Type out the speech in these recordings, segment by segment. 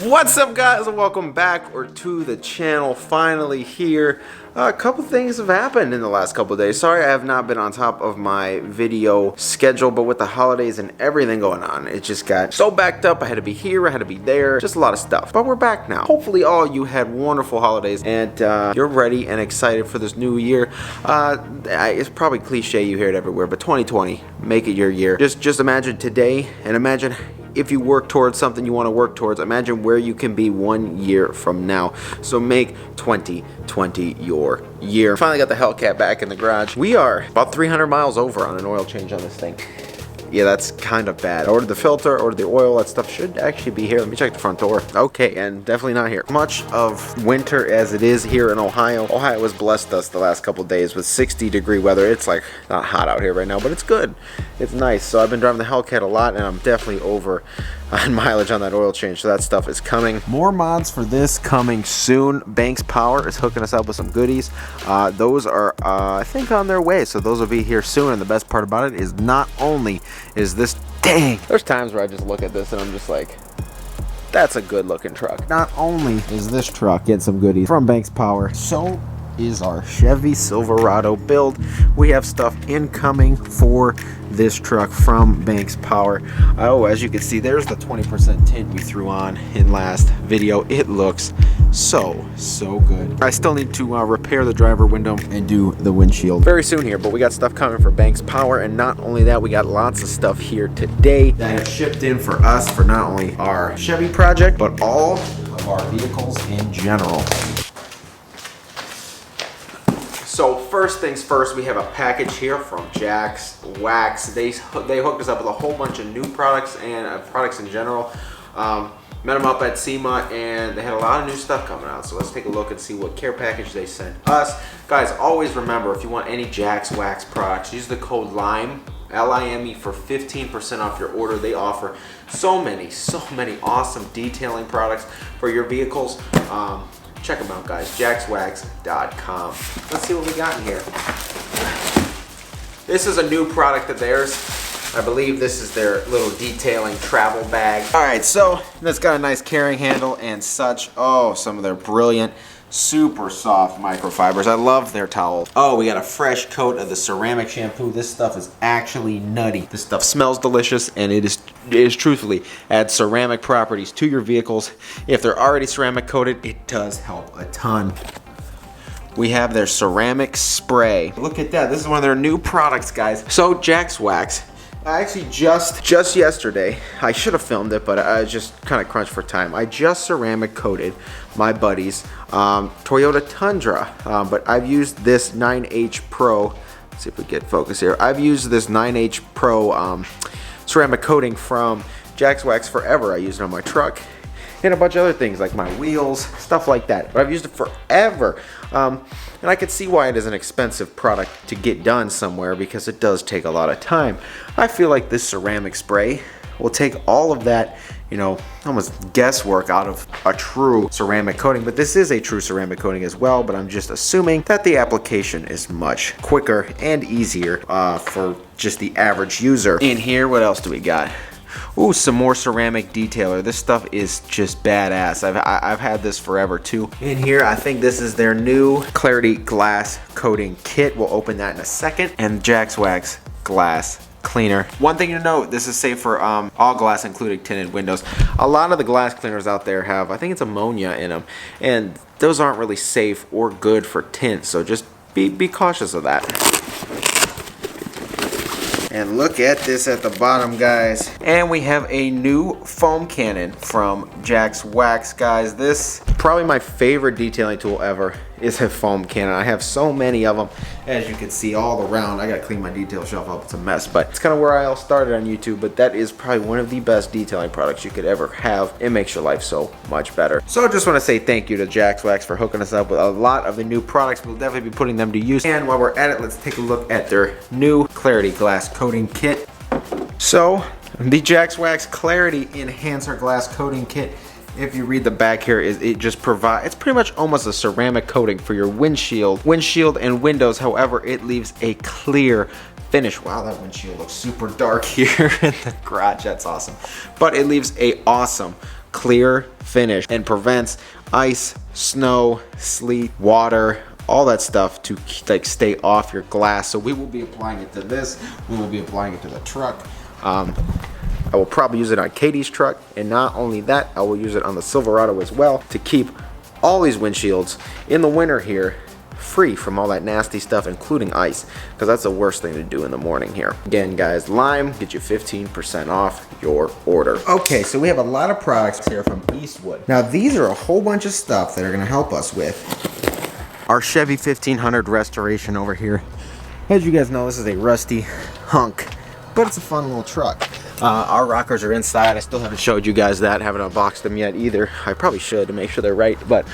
What's up, guys, and welcome back to the channel. Finally here. A couple things have happened in the last couple of days. Sorry I have not been on top of my video schedule, but with the holidays and everything going on, it just got so backed up. I had to be here, I had to be there, just a lot of stuff. But we're back now. Hopefully all of you had wonderful holidays and you're ready and excited for this new year. It's probably cliche, you hear it everywhere, but 2020, make it your year. Just imagine today and imagine if you work towards something you want to work towards, imagine where you can be 1 year from now. So make 2020 your year. Finally got the Hellcat back in the garage. We are about 300 miles over on an oil change on this thing. Yeah, that's kind of bad. I ordered the filter, ordered the oil, that stuff should actually be here. Let me check the front door. Okay, and definitely not here. Much of winter as it is here in Ohio. Ohio has blessed us the last couple days with 60-degree weather. It's like not hot out here right now, but it's good. It's nice. So I've been driving the Hellcat a lot, and I'm definitely over on mileage on that oil change, so that stuff is coming. More mods for this coming soon. Banks Power is hooking us up with some goodies. Those are I think on their way, so those will be here soon. And the best part about it is not only is this, dang, there's times where I just look at this and I'm just like, that's a good looking truck. Not only is this truck getting some goodies from Banks Power, so is our Chevy Silverado build. We have stuff incoming for this truck from Banks Power. Oh, as you can see, there's the 20% tint we threw on in last video. It looks so good. I still need to repair the driver window and do the windshield very soon here, but we got stuff coming for Banks Power. And not only that, we got lots of stuff here today that is shipped in for us for not only our Chevy project, but all of our vehicles in general. So first things first, we have a package here from Jax Wax. They hooked us up with a whole bunch of new products and products in general. Met them up at SEMA and they had a lot of new stuff coming out. So let's take a look and see what care package they sent us. Guys, always remember, if you want any Jax Wax products, use the code LIME, L-I-M-E, for 15% off your order. They offer so many awesome detailing products for your vehicles. Check them out, guys. JaxWax.com. Let's see what we got in here. This is a new product of theirs. I believe this is their little detailing travel bag. All right, so that's got a nice carrying handle and such. Oh, some of their brilliant, super soft microfibers. I love their towels. Oh, we got a fresh coat of the ceramic shampoo. This stuff is actually nutty. This stuff smells delicious, and it is truthfully adds ceramic properties to your vehicles. If they're already ceramic coated, it does help a ton. We have their ceramic spray. Look at that. This is one of their new products, guys. So Jax Wax. I actually just yesterday, I should have filmed it, but I just kind of crunched for time. I just ceramic coated my buddy's Toyota Tundra, but I've used this 9H Pro. Let's see if we get focus here. I've used this 9H Pro ceramic coating from Jax Wax forever. I used it on my truck and a bunch of other things like my wheels, stuff like that. But I've used it forever. And I could see why it is an expensive product to get done somewhere, because it does take a lot of time. I feel like this ceramic spray will take all of that, you know, almost guesswork out of a true ceramic coating. But this is a true ceramic coating as well, but I'm just assuming that the application is much quicker and easier for just the average user. In here, what else do we got? Ooh, some more ceramic detailer. This stuff is just badass. I've had this forever too. In here, I think this is their new Clarity Glass Coating Kit. We'll open that in a second. And Jax Wax Glass Cleaner. One thing to note, this is safe for all glass, including tinted windows. A lot of the glass cleaners out there have, I think it's ammonia in them, and those aren't really safe or good for tint, so just be cautious of that. And look at this at the bottom, guys. And we have a new foam cannon from Jax Wax, guys. This is probably my favorite detailing tool ever, is a foam cannon. I have so many of them, as you can see, all around. I gotta clean my detail shelf up. It's a mess, but it's kind of where I all started on YouTube. But that is probably one of the best detailing products you could ever have. It makes your life so much better. So I just want to say thank you to Jax Wax for hooking us up with a lot of the new products. We'll definitely be putting them to use. And while we're at it, let's take a look at their new Clarity Glass Coating Kit. So the Jax Wax Clarity Enhancer Glass Coating Kit, if you read the back here, it just provides, it's pretty much almost a ceramic coating for your windshield and windows. However, it leaves a clear finish. Wow, that windshield looks super dark here in the garage. That's awesome. But it leaves a awesome clear finish and prevents ice, snow, sleet, water, all that stuff to like stay off your glass. So we will be applying it to this. We will be applying it to the truck. I will probably use it on Katie's truck, and not only that, I will use it on the Silverado as well to keep all these windshields in the winter here free from all that nasty stuff, including ice, because that's the worst thing to do in the morning here. Again, guys, Lime get you 15% off your order. Okay, so we have a lot of products here from Eastwood. Now, these are a whole bunch of stuff that are gonna help us with our Chevy 1500 restoration over here. As you guys know, this is a rusty hunk, but it's a fun little truck. Our rockers are inside. I still haven't showed you guys that. Haven't unboxed them yet either. I probably should to make sure they're right, but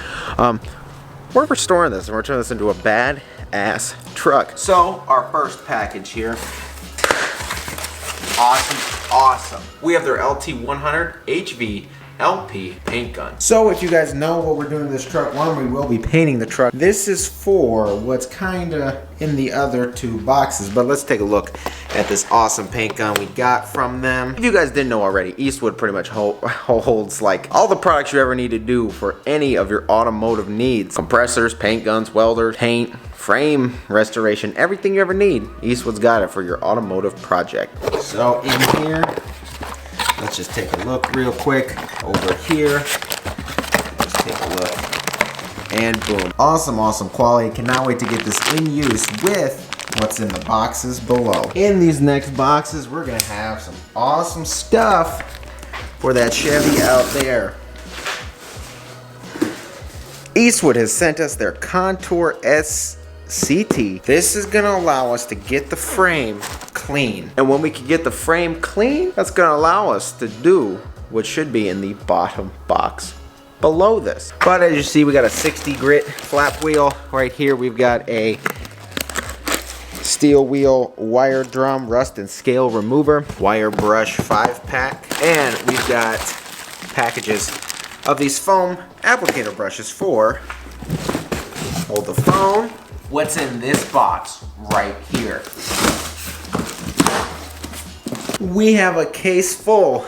we're restoring this and we're turning this into a bad-ass truck. So our first package here, awesome. We have their LT100 HV LP paint gun. So if you guys know what we're doing to this truck, one, we will be painting the truck. This is for what's kinda in the other two boxes, but let's take a look at this awesome paint gun we got from them. If you guys didn't know already, Eastwood pretty much holds like all the products you ever need to do for any of your automotive needs. Compressors, paint guns, welders, paint, frame restoration, everything you ever need, Eastwood's got it for your automotive project. So in here, let's just take a look real quick over here. Let's take a look. And boom. Awesome quality. Cannot wait to get this in use with what's in the boxes below. In these next boxes, we're gonna have some awesome stuff for that Chevy out there. Eastwood has sent us their Contour SCT. This is gonna allow us to get the frame clean. And when we can get the frame clean, that's gonna allow us to do what should be in the bottom box below this. But as you see, we got a 60 grit flap wheel. Right here, we've got a steel wheel wire drum rust and scale remover, wire brush 5-pack, and we've got packages of these foam applicator brushes for, hold the phone, what's in this box right here. We have a case full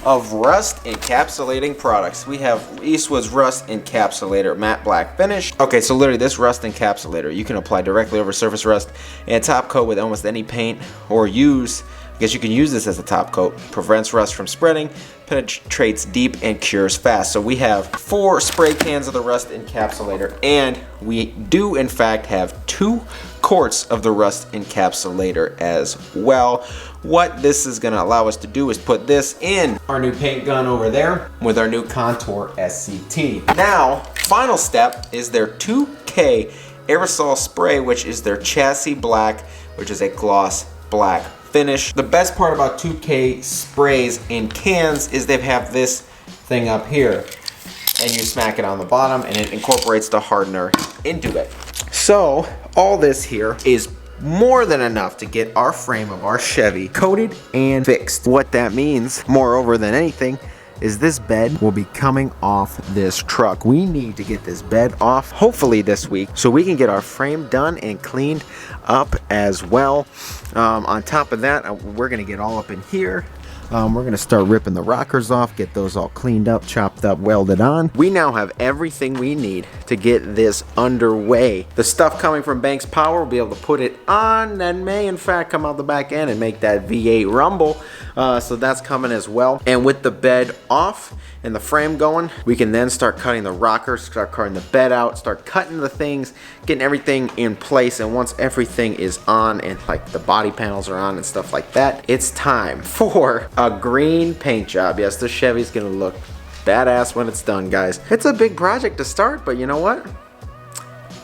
of rust encapsulating products. We have Eastwood's rust encapsulator matte black finish. Okay, so literally this rust encapsulator you can apply directly over surface rust and top coat with almost any paint, or use, I guess you can use this as a top coat, prevents rust from spreading, penetrates deep, and cures fast. So we have 4 spray cans of the rust encapsulator, and we do in fact have 2 quarts of the rust encapsulator as well. What this is going to allow us to do is put this in our new paint gun over there with our new Contour SCT. Now, final step is their 2K aerosol spray, which is their chassis black, which is a gloss black finish. The best part about 2K sprays in cans is they have this thing up here, and you smack it on the bottom and it incorporates the hardener into it. So all this here is more than enough to get our frame of our Chevy coated and fixed. What that means, moreover than anything, is this bed will be coming off this truck. We need to get this bed off hopefully this week so we can get our frame done and cleaned up as well. On top of that, we're gonna get all up in here. We're gonna start ripping the rockers off, get those all cleaned up, chopped up, welded on. We now have everything we need to get this underway. The stuff coming from Banks Power, we'll be able to put it on and may in fact come out the back end and make that V8 rumble. So that's coming as well. And with the bed off and the frame going, we can then start cutting the rockers, start cutting the bed out, start cutting the things, getting everything in place. And once everything is on and like the body panels are on and stuff like that, it's time for a green paint job. Yes, the Chevy's gonna look badass when it's done, guys. It's a big project to start, but you know what?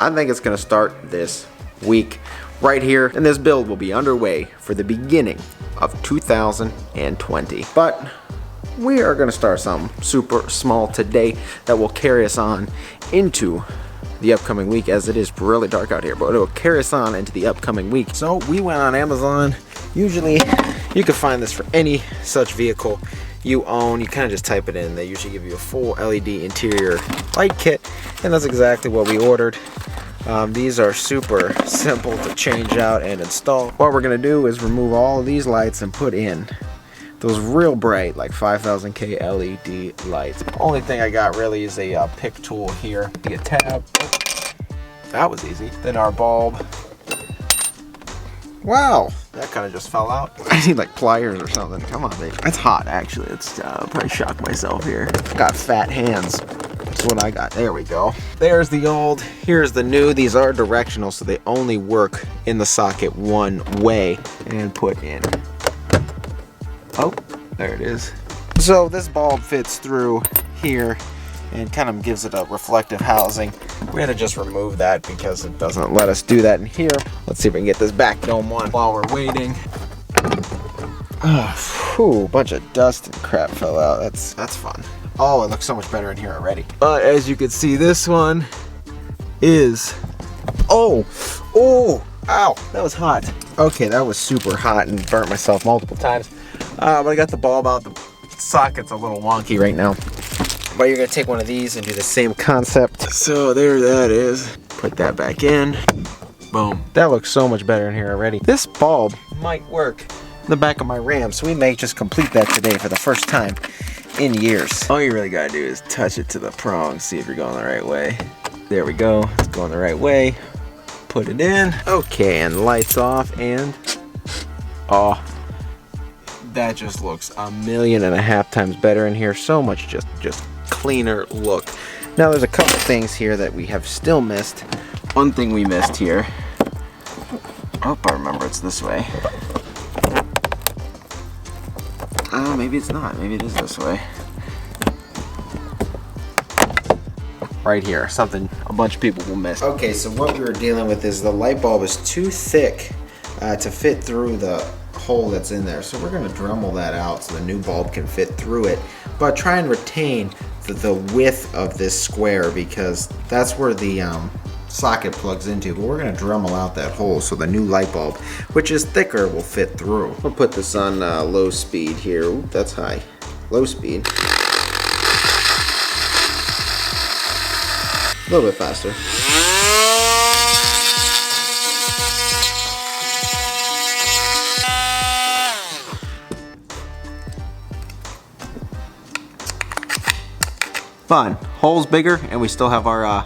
I think it's gonna start this week right here, and this build will be underway for the beginning of 2020. But we are gonna start something super small today that will carry us on into the upcoming week, as it is really dark out here, but it will carry us on into the upcoming week. So we went on Amazon. Usually you can find this for any such vehicle you own. You kind of just type it in. They usually give you a full LED interior light kit, and that's exactly what we ordered. These are super simple to change out and install. What we're gonna do is remove all of these lights and put in those real bright, like 5000K LED lights. Only thing I got really is a pick tool here. A tab. That was easy. Then our bulb. Wow, that kind of just fell out. I need like pliers or something. Come on, baby. It's hot, actually. It's probably shock myself here. Got fat hands. That's what I got. There we go. There's the old. Here's the new. These are directional, so they only work in the socket one way. And put in. Oh, there it is. So this bulb fits through here and kind of gives it a reflective housing. We're gonna just remove that because it doesn't let us do that in here. Let's see if we can get this back dome on while we're waiting. Oh, bunch of dust and crap fell out. That's fun. Oh, it looks so much better in here already. But as you can see, this one is, ow, that was hot. Okay, that was super hot and burnt myself multiple times. But I got the bulb out. The socket's a little wonky right now. But you're gonna take one of these and do the same concept. So there that is. Put that back in. Boom. That looks so much better in here already. This bulb might work in the back of my Ram, so we may just complete that today for the first time in years. All you really gotta do is touch it to the prong, see if you're going the right way. There we go, it's going the right way. Put it in. Okay, and lights off, and oh, that just looks 1.5 million times better in here. So much just cleaner look. Now there's a couple things here that we have still missed. One thing we missed here. Oh, I remember it's this way. Oh, maybe it's not. Maybe it is this way. Right here, something a bunch of people will miss. Okay, so what we were dealing with is the light bulb is too thick to fit through the hole that's in there. So we're gonna Dremel that out so the new bulb can fit through it, but try and retain the width of this square because that's where the socket plugs into. But we're gonna Dremel out that hole so the new light bulb, which is thicker, will fit through. We'll put this on low speed here. Ooh, that's high. Low speed. A little bit faster. Fun. Hole's bigger and we still have our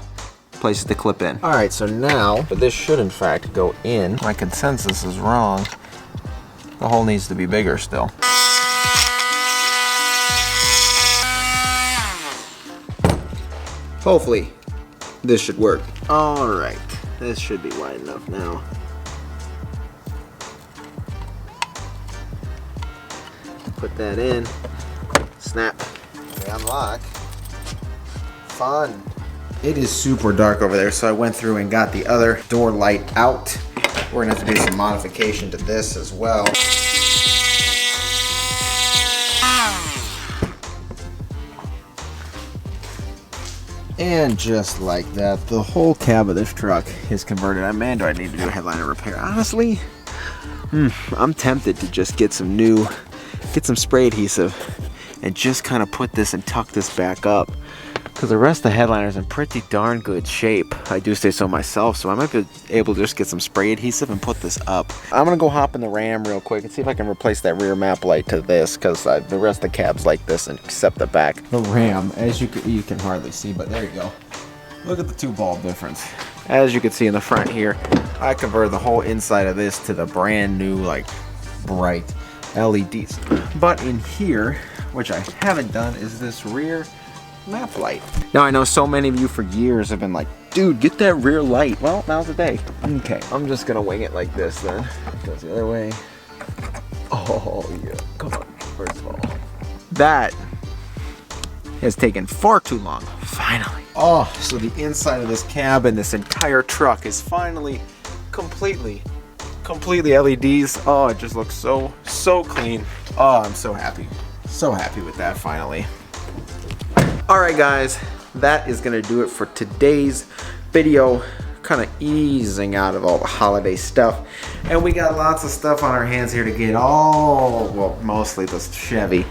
places to clip in. Alright, so now, but this should in fact go in. My consensus is wrong. The hole needs to be bigger still. Hopefully, this should work. Alright, this should be wide enough now. Put that in. Snap. We unlock. Fun. It is super dark over there, so I went through and got the other door light out. We're gonna have to do some modification to this as well. And just like that, the whole cab of this truck is converted. Man, do I need to do a headliner repair? Honestly, I'm tempted to just get some spray adhesive and just kind of put this and tuck this back up. Because the rest of the headliner's in pretty darn good shape. I do say so myself, so I might be able to just get some spray adhesive and put this up. I'm gonna go hop in the Ram real quick and see if I can replace that rear map light to this, because the rest of the cab's like this except the back. The Ram, as you can hardly see, but there you go. Look at the two bulb difference. As you can see in the front here, I converted the whole inside of this to the brand new, like, bright LEDs. But in here, which I haven't done, is this rear map light. Now I know so many of you for years have been like, dude, get that rear light. Well, now's the day. Okay, I'm just gonna wing it like this then. It goes the other way. Oh yeah, come on, first of all. That has taken far too long, finally. Oh, so the inside of this cab and this entire truck is finally completely LEDs. Oh, it just looks so clean. Oh, I'm so happy. So happy with that finally. Alright guys, that is going to do it for today's video. Kind of easing out of all the holiday stuff. And we got lots of stuff on our hands here to get mostly this Chevy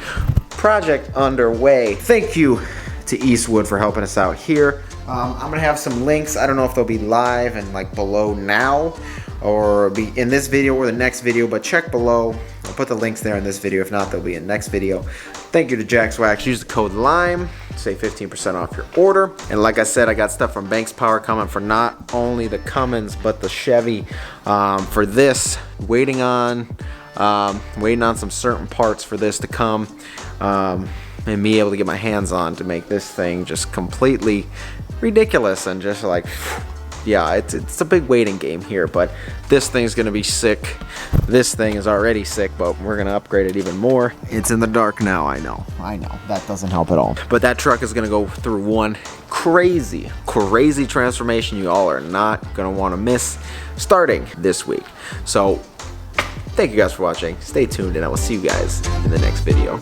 project underway. Thank you to Eastwood for helping us out here. I'm going to have some links. I don't know if they'll be live and like below now or be in this video or the next video, but check below. I'll put the links there in this video. If not, they'll be in the next video. Thank you to Jax Wax. Use the code LIME. Save 15% off your order. And like I said, I got stuff from Banks Power coming for not only the Cummins, but the Chevy. For this, waiting on some certain parts for this to come. And be able to get my hands on to make this thing just completely ridiculous and just like, yeah, it's a big waiting game here, but this thing's gonna be sick. This thing is already sick, but we're gonna upgrade it even more. It's in the dark now, I know, that doesn't help at all. But that truck is gonna go through one crazy transformation you all are not gonna wanna miss starting this week. So, thank you guys for watching. Stay tuned, and I will see you guys in the next video.